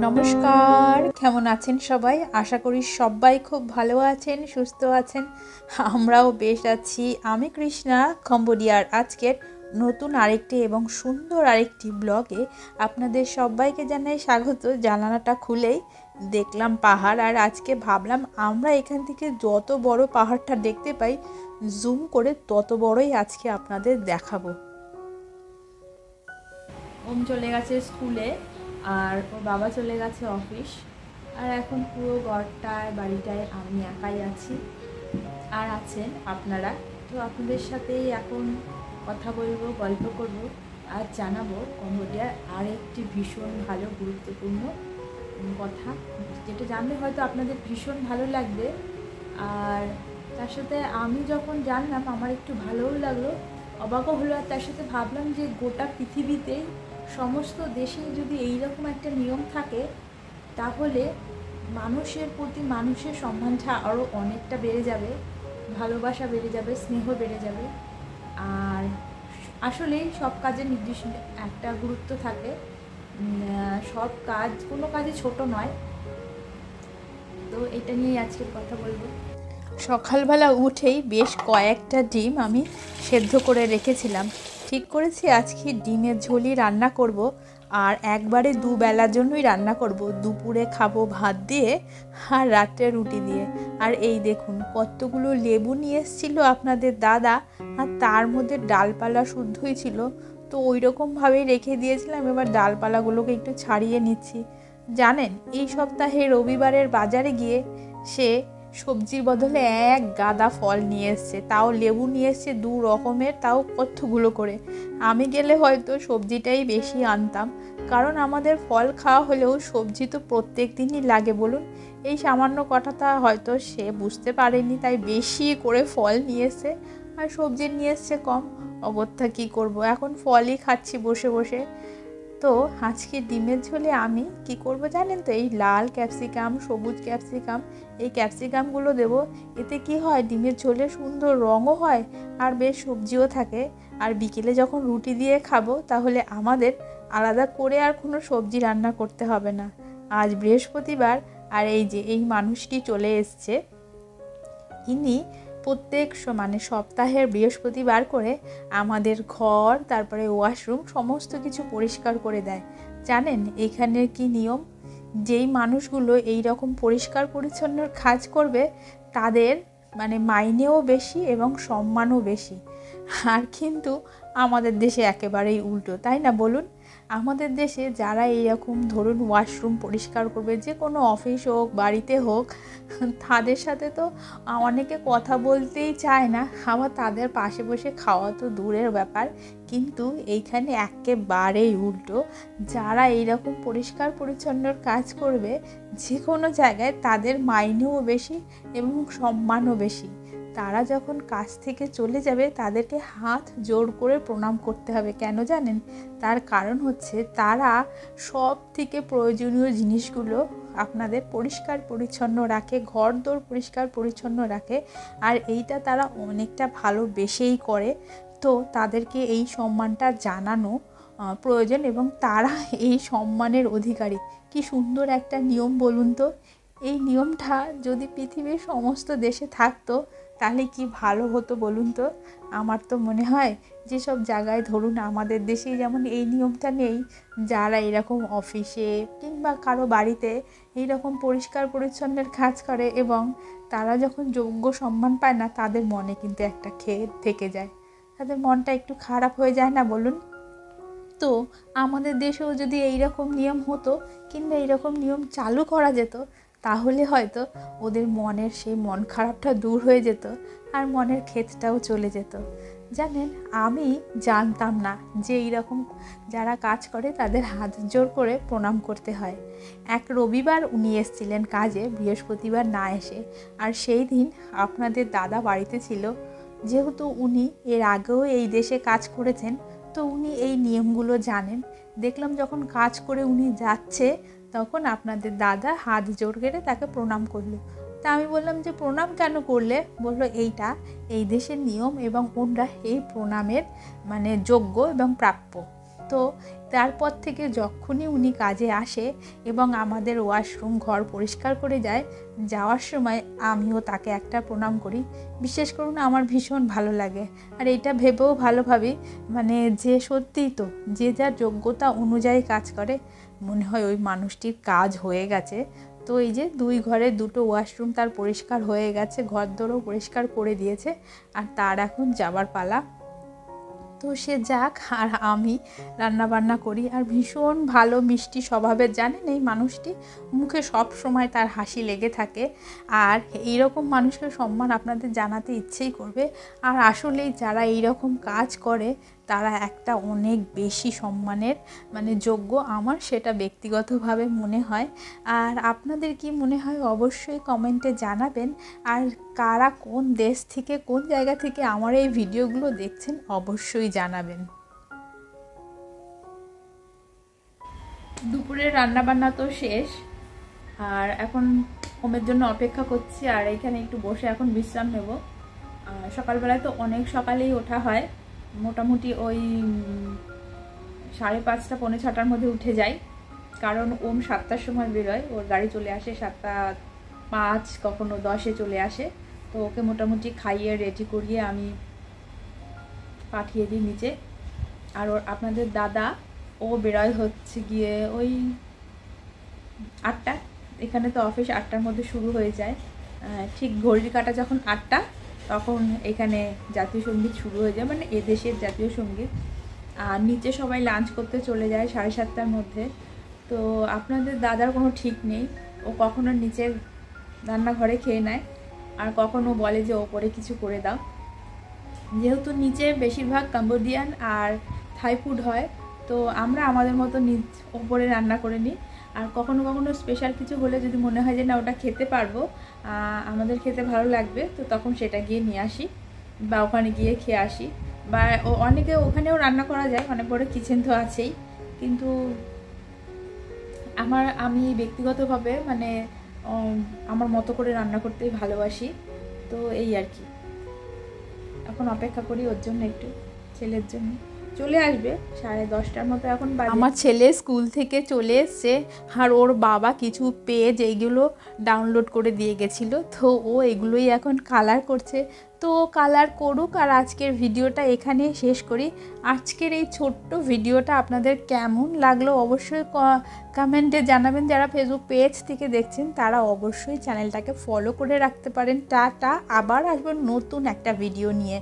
নমস্কার, কেমন আছেন সবাই? আশা করি সবাই খুব ভালো আছেন, সুস্থ আছেন। আমরাও বেশ আছি। আমি কৃষ্ণা কম্বোডিয়ার আজকের নতুন আরেকটি এবং সুন্দর আরেকটি ব্লগে আপনাদের সবাইকে জানাই স্বাগত। জানালাটা খুলেই দেখলাম পাহাড়, আর আজকে ভাবলাম আমরা এখান থেকে যত বড় পাহাড়টা দেখতে পাই জুম করে তত বড়ই আজকে আপনাদের দেখাবো। ওম চলে গেছে স্কুলে, আর ওর বাবা চলে গেছে অফিস, আর এখন পুরো বাড়িটায় আমি একাই আছি, আর আছেন আপনারা। তো আপনাদের সাথেই এখন কথা বলবো, গল্প করব, আর জানাবো কম্বোডিয়ার আরেকটি ভীষণ ভালো গুরুত্বপূর্ণ কথা, যেটা জানলে হয়তো আপনাদের ভীষণ ভালো লাগবে। আর তার সাথে আমি যখন জানলাম আমার একটু ভালোও লাগলো, অবাকও হলো, আর তার সাথে ভাবলাম যে গোটা পৃথিবীতেই সমস্ত দেশেই যদি এইরকম একটা নিয়ম থাকে তাহলে মানুষের প্রতি মানুষের সম্মানটা আরও অনেকটা বেড়ে যাবে, ভালোবাসা বেড়ে যাবে, স্নেহ বেড়ে যাবে। আর আসলেই সব কাজের নির্দিষ্ট একটা গুরুত্ব থাকে, সব কাজ, কোনো কাজই ছোট নয়। তো এটা নিয়েই আজকে কথা বলবো। সকালবেলা উঠেই বেশ কয়েকটা ডিম আমি সেদ্ধ করে রেখেছিলাম। ঠিক করেছি আজকে ডিমের ঝোলই রান্না করব, আর একবারে দুবেলার জন্যই রান্না করব। দুপুরে খাবো ভাত দিয়ে আর রাত্রে রুটি দিয়ে। আর এই দেখুন কতগুলো লেবু নিয়ে এসেছিল আপনাদের দাদা, আর তার মধ্যে ডালপালা শুদ্ধই ছিল, তো ওই রকমভাবেই রেখে দিয়েছিলাম। এবার ডালপালাগুলোকে একটু ছাড়িয়ে নিচ্ছি। জানেন, এই সপ্তাহে রবিবারের বাজারে গিয়ে সে সবজির বদলে এক গাদা ফল নিয়ে এসছে, তাও লেবু নিয়ে এসছে 2 রকমের, তাও কতগুলো করে। আমি গেলে হয়তো সবজিটাই বেশি আনতাম, কারণ আমাদের ফল খাওয়া হলেও সবজি তো প্রত্যেক দিনই লাগে বলুন। এই সামান্য কথাটা হয়তো সে বুঝতে পারেনি, তাই বেশি করে ফল নিয়ে এসছে আর সবজি নিয়ে এসছে কম। অগত্যা কী করব, এখন ফলই খাচ্ছি বসে বসে। তো আজকে ডিমের ঝোলে আমি কি করব জানেন তো? এই লাল ক্যাপসিকাম, সবুজ ক্যাপসিকাম, এই ক্যাপসিকামগুলো দেব। এতে কি হয়, ডিমের ঝোলে সুন্দর রঙও হয় আর বেশ সবজিও থাকে। আর বিকেলে যখন রুটি দিয়ে খাবো তাহলে আমাদের আলাদা করে আর কোনো সবজি রান্না করতে হবে না। আজ বৃহস্পতিবার, আর এই যে এই মানুষটি চলে এসছে, ইনি প্রত্যেক সপ্তাহের বৃহস্পতিবার করে আমাদের ঘর, তারপরে ওয়াশরুম সমস্ত কিছু পরিষ্কার করে দেয়। জানেন এখানের কি নিয়ম? যেই মানুষগুলো এই রকম পরিষ্কার পরিচ্ছন্ন কাজ করবে তাদের মাইনেও বেশি এবং সম্মানও বেশি। আর কিন্তু আমাদের দেশে একেবারেই উল্টো, তাই না বলুন? আমাদের দেশে যারা এইরকম ধরুন ওয়াশরুম পরিষ্কার করবে, যে কোনো অফিস হোক বাড়িতে হোক, তাদের সাথে তো অনেকে কথা বলতেই চায় না, আবার তাদের পাশে বসে খাওয়া তো দূরের ব্যাপার। কিন্তু এইখানে একেবারেই উল্টো। যারা এইরকম পরিষ্কার পরিচ্ছন্নর কাজ করবে যে কোনো জায়গায়, তাদের মাইনেও বেশি এবং সম্মানও বেশি। তারা যখন কাজ থেকে চলে যাবে তাদেরকে হাত জোড় করে প্রণাম করতে হবে। কেন জানেন? তার কারণ হচ্ছে তারা সব থেকে প্রয়োজনীয় জিনিসগুলো আপনাদের পরিষ্কার পরিচ্ছন্ন রাখে, ঘরদোর পরিষ্কার পরিচ্ছন্ন রাখে, আর এইটা তারা অনেকটা ভালোবেসেই করে। তো তাদেরকে এই সম্মানটা জানানো প্রয়োজন, এবং তারা এই সম্মানের অধিকারী। কি সুন্দর একটা নিয়ম বলুন তো! এই নিয়মটা যদি পৃথিবীর সমস্ত দেশে থাকতো তাহলে কি ভালো হতো বলুন তো। আমার তো মনে হয় যেসব জায়গায় ধরুন আমাদের দেশেই যেমন এই নিয়মটা নেই, যারা এরকম অফিসে কিংবা কারো বাড়িতে এইরকম পরিষ্কার পরিচ্ছন্নের কাজ করে এবং তারা যখন যোগ্য সম্মান পায় না, তাদের মনে কিন্তু একটা খেদ থেকে যায়, তাদের মনটা একটু খারাপ হয়ে যায় না বলুন? তো আমাদের দেশেও যদি এইরকম নিয়ম হতো কিংবা এইরকম নিয়ম চালু করা যেত, তাহলে হয়তো ওদের মনের সেই মন খারাপটা দূর হয়ে যেত আর মনের ক্ষেতটাও চলে যেত। জানেন, আমি জানতাম না যে এইরকম যারা কাজ করে তাদের হাত জোড় করে প্রণাম করতে হয়। এক রবিবার উনি এসেছিলেন কাজে, বৃহস্পতিবার না এসে, আর সেই দিন আপনাদের দাদা বাড়িতে ছিল। যেহেতু উনি এর আগেও এই দেশে কাজ করেছেন, তো উনি এই নিয়মগুলো জানেন। দেখলাম যখন কাজ করে উনি যাচ্ছে, তখন আপনাদের দাদা হাত জোড় করে তাকে প্রণাম করলো। তা আমি বললাম যে প্রণাম কেন করলে? বললো এইটা এই দেশের নিয়ম এবং ওনারা এই প্রণামের যোগ্য এবং প্রাপ্য। তো তারপর থেকে যখনই উনি কাজে আসে এবং আমাদের ওয়াশরুম ঘর পরিষ্কার করে যায়, যাওয়ার সময় আমিও তাকে একটা প্রণাম করি। বিশেষ করুন আমার ভীষণ ভালো লাগে, আর এটা ভেবেও ভালো ভাবি মানে যে সত্যিই তো যে যার যোগ্যতা অনুযায়ী কাজ করে, মনে হয় ওই মানুষটির কাজ হয়ে গেছে। তো এই যে 2 ঘরে 2টো ওয়াশরুম তার পরিষ্কার হয়ে গেছে, ঘর দোরও পরিষ্কার করে দিয়েছে, আর তার এখন যাবার পালা। তো সে যাক, আর আমি রান্না বান্না করি। আর ভীষণ ভালো মিষ্টি স্বভাবের, জানেন এই মানুষটি, মুখে সব সময় তার হাসি লেগে থাকে। আর এইরকম মানুষকে সম্মান আপনাদের জানাতে ইচ্ছেই করবে। আর আসলেই যারা এইরকম কাজ করে তারা একটা অনেক বেশি সম্মানের মানে যোগ্য, আমার সেটা ব্যক্তিগতভাবে মনে হয়। আর আপনাদের কি মনে হয় অবশ্যই কমেন্টে জানাবেন। আর কারা কোন দেশ থেকে কোন জায়গা থেকে আমার এই ভিডিওগুলো দেখছেন অবশ্যই জানাবেন। দুপুরের রান্না বান্না তো শেষ, আর এখন ওমের জন্য অপেক্ষা করছি। আর এখানে একটু বসে এখন বিশ্রাম নেব। সকালবেলায় তো অনেক সকালেই ওঠা হয়, মোটামুটি ওই 5:30 পৌনে 6টার মধ্যে উঠে যাই, কারণ ওম 7টার সময় বেরোয়, ওর গাড়ি চলে আসে 7:05, কখনো 10-এ চলে আসে। তো ওকে মোটামুটি খাইয়ে রেডি করিয়ে আমি পাঠিয়ে দিই নিচে। আর ওর আপনাদের দাদা ও বেরোয় হচ্ছে গিয়ে ওই 8টা। এখানে তো অফিস 8টার মধ্যে শুরু হয়ে যায়, ঠিক ঘড়ির কাঁটা যখন 8টা তখন এখানে জাতীয় সঙ্গীত শুরু হয়ে যায়, মানে এদেশের জাতীয় সঙ্গীত। আর নিচে সবাই লাঞ্চ করতে চলে যায় 7:30টার মধ্যে। তো আপনাদের দাদার কোনো ঠিক নেই, ও কখনো নিচের রান্নাঘরে খেয়ে নেয়, আর কখনো বলে যে ওপরে কিছু করে দাও। যেহেতু নিচে বেশিরভাগ কাম্বোডিয়ান আর থাই ফুড হয়, তো আমরা আমাদের মতো ওপরে রান্না করে নিই। আর কখনো কখনো স্পেশাল কিছু হলে যদি মনে হয় যে না ওটা খেতে পারবো, আমাদের খেতে ভালো লাগবে, তো তখন সেটা গিয়ে নিয়ে আসি বা ওখানে গিয়ে খেয়ে আসি। বা অনেকে ওখানেও রান্না করা যায়, অনেক বড় কিচেন তো আছেই, কিন্তু আমি ব্যক্তিগতভাবে মানে আমার মতো করে রান্না করতেই ভালোবাসি। তো এই আর কি, এখন অপেক্ষা করি ওর জন্য, একটু ছেলের জন্য চলে আসবে 10:30টার মতো এখন বাজে। আমার ছেলে স্কুল থেকে চলে এসছে, আর ওর বাবা কিছু পেজ এইগুলো ডাউনলোড করে দিয়ে গেছিলো, তো ও এগুলোই এখন কালার করছে। তো কালার করুক, আর আজকের ভিডিওটা এখানে শেষ করি। আজকের এই ছোট্ট ভিডিওটা আপনাদের কেমন লাগলো অবশ্যই কমেন্টে জানাবেন। যারা ফেসবুক পেজ থেকে দেখছেন তারা অবশ্যই চ্যানেলটাকে ফলো করে রাখতে পারেন। টাটা, আবার আসবো নতুন একটা ভিডিও নিয়ে।